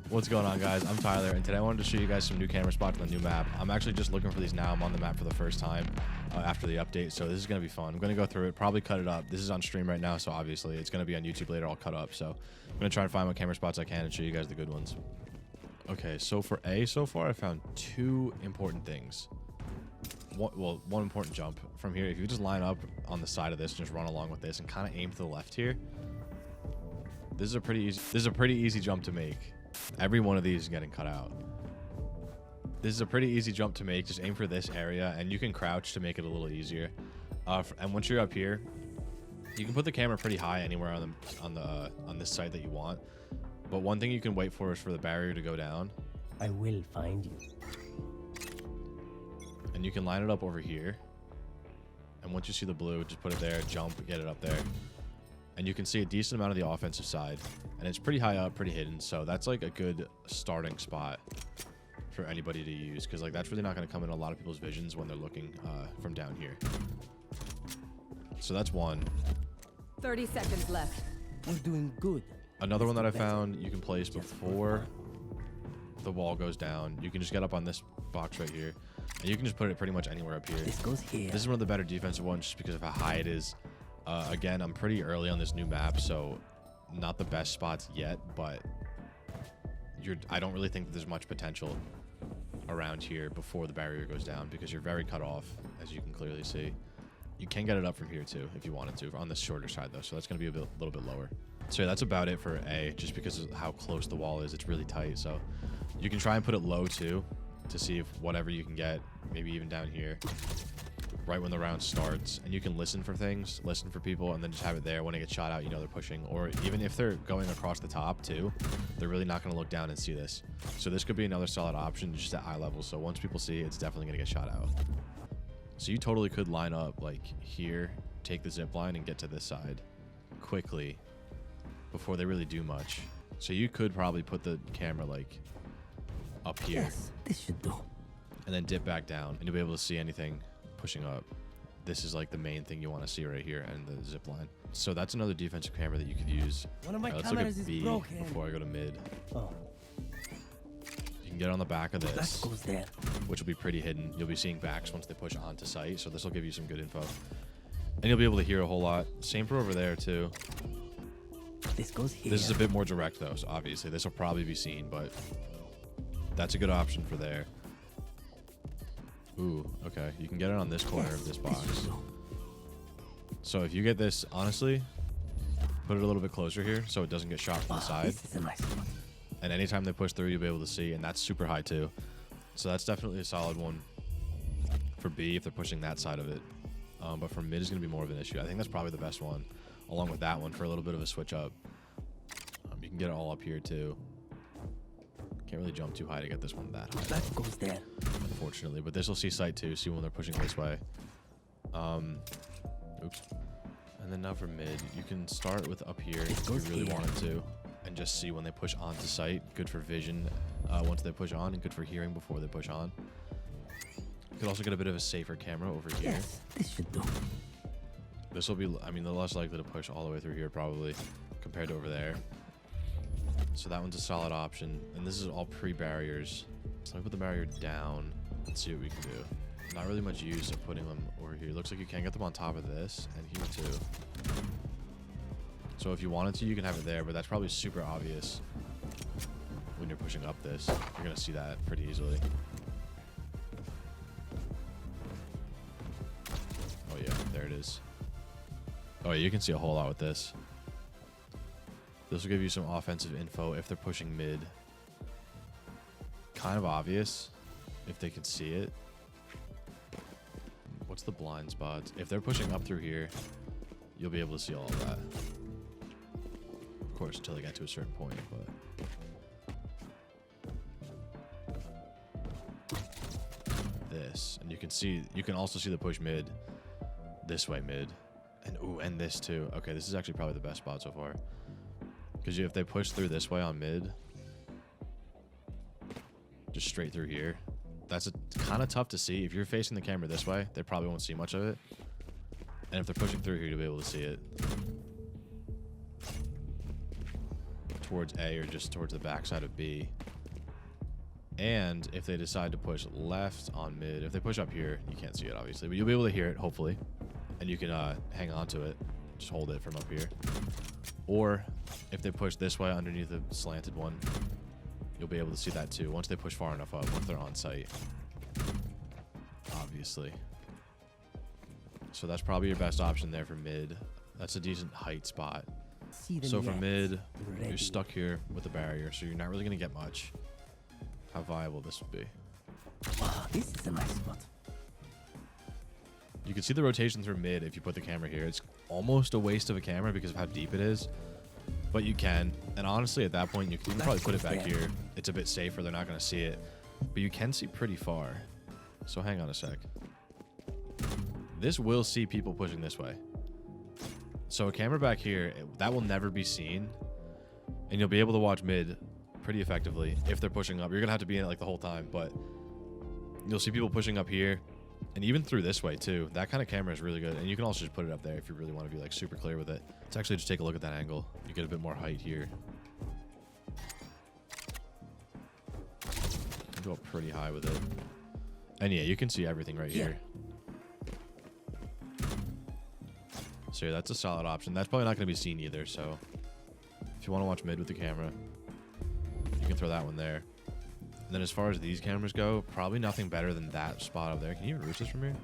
What's going on, guys? I'm Tyler, and today I wanted to show you guys some new camera spots on the new map. I'm actually just looking for these now. I'm on the map for the first time after the update, so this is going to be fun. I'm going to go through it, probably cut it up. This is on stream right now, so obviously it's going to be on YouTube later. I'll cut up, so I'm going to try and find what camera spots I can and show you guys the good ones. Okay, so for A, so far I found two important things. One important jump from here. If you just line up on the side of this and just run along with this and kind of aim to the left here, this is a pretty easy jump to make. Every one of these is getting cut out. This is a pretty easy jump to make. Just aim for this area, and you can crouch to make it a little easier. And once you're up here, you can put the camera pretty high anywhere on this side that you want. But one thing you can wait for is for the barrier to go down. I will find you. And you can line it up over here. And once you see the blue, just put it there, jump, get it up there. And you can see a decent amount of the offensive side. And it's pretty high up, pretty hidden. So that's like a good starting spot for anybody to use. Because like that's really not going to come in a lot of people's visions when they're looking from down here. So that's one. 30 seconds left. We're doing good. Another one that I found you can place before the wall goes down. You can just get up on this box right here. And you can just put it pretty much anywhere up here. This goes here. This is one of the better defensive ones just because of how high it is. Again, I'm pretty early on this new map, so not the best spots yet, but I don't really think that there's much potential around here before the barrier goes down because you're very cut off, as you can clearly see. You can get it up from here too if you wanted to, on the shorter side though, so that's going to be a little bit lower. So yeah, that's about it for A, just because of how close the wall is. It's really tight, so you can try and put it low too to see if whatever you can get, maybe even down here, right when the round starts, and you can listen for things, listen for people, and then just have it there when it gets shot out. You know they're pushing, or even if they're going across the top too, they're really not going to look down and see this. So this could be another solid option just at eye level. So once people see it, it's definitely going to get shot out. So you totally could line up like here, take the zip line, and get to this side quickly before they really do much. So you could probably put the camera like up here. Yes, this should do. And then dip back down, and you'll be able to see anything pushing up. This is like the main thing you want to see right here, and the zip line. So that's another defensive camera that you could use. One of my Let's look cameras at is B broken. before I go to mid. Oh, You can get on the back of that this, goes there. which will be pretty hidden. You'll be seeing backs once they push onto site, so this will give you some good info. And you'll be able to hear a whole lot. Same for over there too. This goes here. This is a bit more direct though, so obviously this will probably be seen, but that's a good option for there. Ooh, okay. You can get it on this corner of this box. So if you get this, honestly, put it a little bit closer here so it doesn't get shot from the side. This is a nice one. And anytime they push through, you'll be able to see, and that's super high too. So that's definitely a solid one for B if they're pushing that side of it. But for mid is going to be more of an issue. I think that's probably the best one, along with that one for a little bit of a switch up. You can get it all up here too. Can't really jump too high to get this one that high, That goes there. unfortunately. But this will see sight too, see when they're pushing this way. Oops. And then now for mid, you can start with up here if you really wanted to, and just see when they push onto sight. Good for vision once they push on, and good for hearing before they push on. You could also get a bit of a safer camera over here. Yes, this should do. This will be, I mean, they're less likely to push all the way through here probably compared to over there. So that one's a solid option. And this is all pre-barriers. So let me put the barrier down and see what we can do. Not really much use of putting them over here. Looks like you can get them on top of this and here too. So if you wanted to, you can have it there, but that's probably super obvious when you're pushing up this. You're going to see that pretty easily. Oh yeah, there it is. Oh yeah, you can see a whole lot with this. This will give you some offensive info if they're pushing mid. Kind of obvious if they can see it. What's the blind spots? If they're pushing up through here, you'll be able to see all of that. Of course, until they get to a certain point, but this, and you can also see the push mid, this way mid, and ooh, and this too. Okay, this is actually probably the best spot so far. Because if they push through this way on mid, just straight through here, that's kind of tough to see. If you're facing the camera this way, they probably won't see much of it. And if they're pushing through here, you'll be able to see it. towards A or just towards the backside of B. And if they decide to push left on mid, if they push up here, you can't see it obviously, but you'll be able to hear it hopefully. And you can hang on to it. Just hold it from up here. Or if they push this way underneath the slanted one, you'll be able to see that too once they push far enough up, once they're on site. Obviously. So that's probably your best option there for mid. That's a decent height spot. So for mid, you're stuck here with the barrier, so you're not really going to get much. How viable this would be. Oh, this is a nice spot. You can see the rotation through mid if you put the camera here. It's almost a waste of a camera because of how deep it is. But you can. And honestly, at that point, you can probably put it back here. It's a bit safer. They're not going to see it. But you can see pretty far. So hang on a sec. This will see people pushing this way. So a camera back here, that will never be seen. And you'll be able to watch mid pretty effectively if they're pushing up. You're going to have to be in it like the whole time. But you'll see people pushing up here. And even through this way too. That kind of camera is really good. And you can also just put it up there if you really want to be like super clear with it. Let's actually just take a look at that angle. You get a bit more height here. Go up pretty high with it. And yeah, you can see everything right here. So yeah, that's a solid option. That's probably not going to be seen either. So if you want to watch mid with the camera, you can throw that one there. And then as far as these cameras go, probably nothing better than that spot up there. Can you even reach this from here?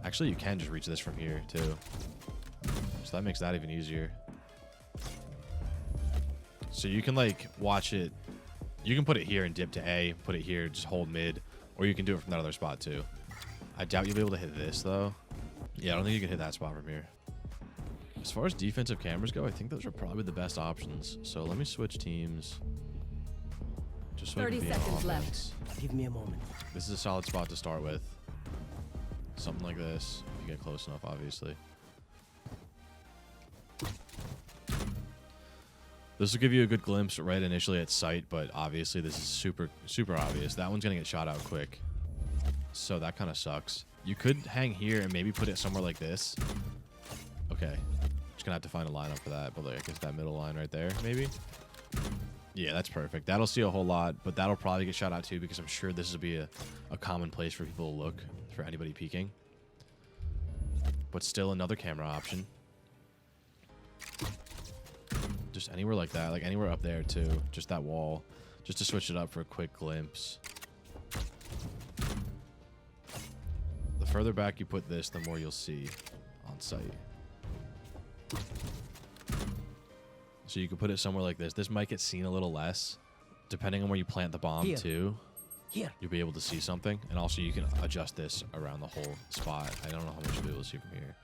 Actually, you can just reach this from here too. So that makes that even easier. So you can like watch it. You can put it here and dip to A, put it here, just hold mid, or you can do it from that other spot too. I doubt you'll be able to hit this though. Yeah, I don't think you can hit that spot from here. As far as defensive cameras go, I think those are probably the best options. So let me switch teams. Just so 30 seconds left. Give me a moment. This is a solid spot to start with. Something like this, if you get close enough, obviously. This will give you a good glimpse right initially at sight, but obviously this is super, super obvious. That one's going to get shot out quick. So that kind of sucks. You could hang here and maybe put it somewhere like this. Okay. Just going to have to find a lineup for that, but like, I guess that middle line right there, maybe? Yeah, that's perfect. That'll see a whole lot, but that'll probably get shot out too because I'm sure this will be a common place for people to look for anybody peeking. But still another camera option. Just anywhere like that, like anywhere up there too. Just that wall, just to switch it up for a quick glimpse. The further back you put this, the more you'll see on site. So you could put it somewhere like this. This might get seen a little less, depending on where you plant the bomb too. Here. You'll be able to see something, and also you can adjust this around the whole spot. I don't know how much you'll be able to see from here.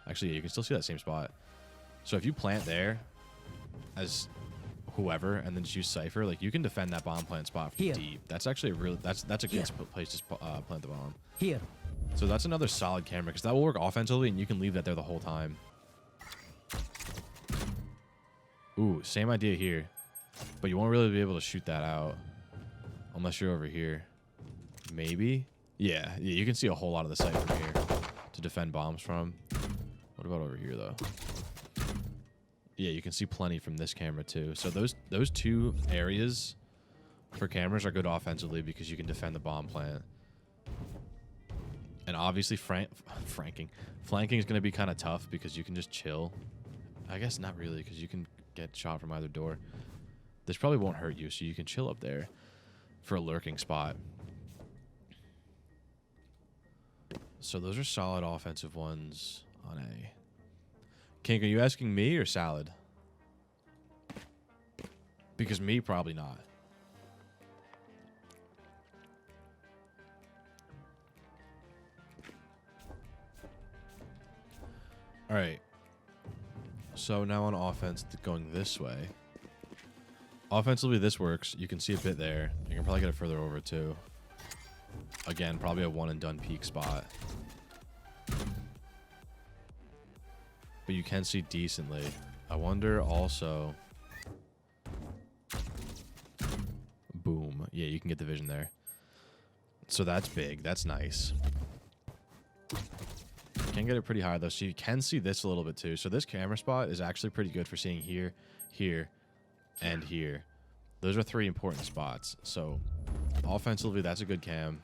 Actually, yeah, you can still see that same spot. So if you plant there as whoever, and then just use CYPHER, like you can defend that bomb plant spot from deep. That's actually a real. That's a good place to plant the bomb. Here. So that's another solid camera because that will work offensively, and you can leave that there the whole time. Ooh, same idea here, but you won't really be able to shoot that out unless you're over here. Maybe. Yeah, you can see a whole lot of the site from here to defend bombs from. What about over here though? Yeah, you can see plenty from this camera too. So those two areas for cameras are good offensively because you can defend the bomb plant. And obviously flanking is going to be kind of tough because you can just chill. I guess not really because you can get shot from either door. This probably won't hurt you, so you can chill up there for a lurking spot. So those are solid offensive ones on A. King, are you asking me or Salad? Because me, probably not. All right. So now on offense, going this way. Offensively, this works. You can see a bit there. You can probably get it further over too. Again, probably a one and done peak spot. But you can see decently. I wonder also. Boom. Yeah, you can get the vision there. So that's big. That's nice. Can get it pretty high though, so you can see this a little bit too. So this camera spot is actually pretty good for seeing here, here, and here. Those are 3 important spots. So offensively, that's a good cam.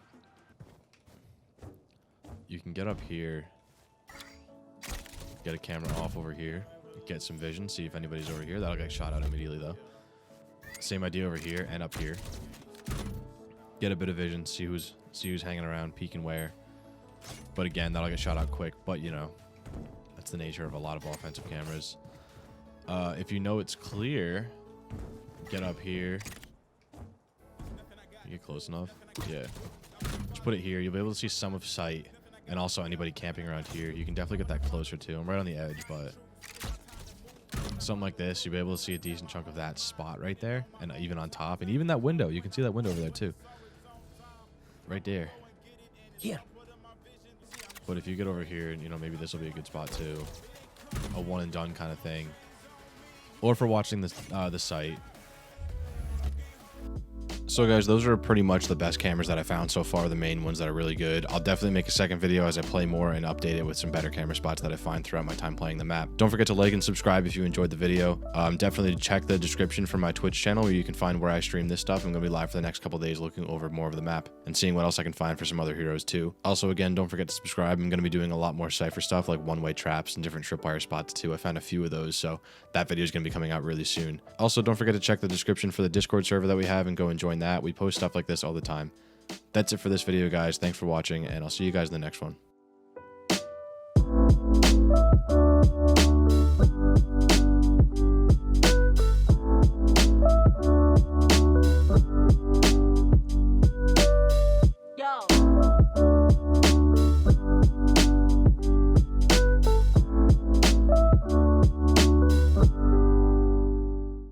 You can get up here, get a camera off over here, get some vision, see if anybody's over here. That'll get shot out immediately though. Same idea over here and up here. Get a bit of vision, see who's hanging around, peek and where. But again, that'll get shot out quick. But you know, that's the nature of a lot of offensive cameras. If you know it's clear, get up here. You get close enough? Yeah. Just put it here. You'll be able to see some of sight. And also anybody camping around here. You can definitely get that closer too. I'm right on the edge, but something like this, you'll be able to see a decent chunk of that spot right there. And even on top. And even that window. You can see that window over there too. Right there. Here. But if you get over here, you know, maybe this will be a good spot too. A one and done kind of thing. Or for watching this, the site. So guys, those are pretty much the best cameras that I found so far, the main ones that are really good. I'll definitely make a second video as I play more and update it with some better camera spots that I find throughout my time playing the map. Don't forget to like and subscribe if you enjoyed the video. Definitely check the description for my Twitch channel where you can find where I stream this stuff. I'm going to be live for the next couple days looking over more of the map and seeing what else I can find for some other heroes too. Also, again, don't forget to subscribe. I'm going to be doing a lot more CYPHER stuff like one-way traps and different tripwire spots too. I found a few of those, so that video is going to be coming out really soon. Also, don't forget to check the description for the Discord server that we have and go and join that. We post stuff like this all the time. That's it for this video, guys. Thanks for watching, and I'll see you guys in the next one.